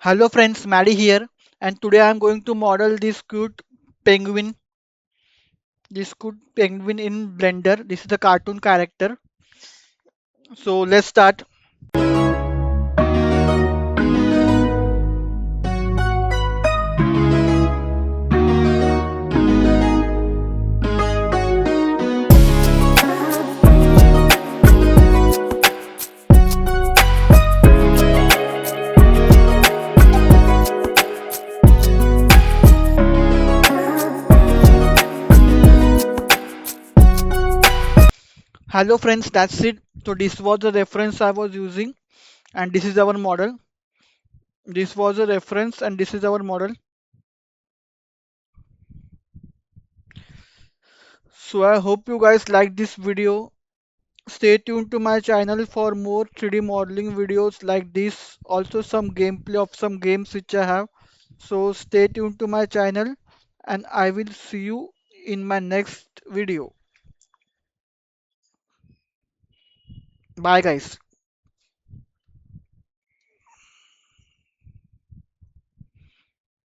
Hello friends, Maddie here, and today I'm going to model penguin, this cute penguin in Blender. This is the cartoon character. So let's start. Hello friends, that's it. So this was the reference I was using, and this is our model. This was a reference, and this is our model. So I hope you guys like this video. Stay tuned to my channel for more 3D modeling videos like this. Also some gameplay of some games which I have. So stay tuned to my channel and I will see you in my next video. Bye guys.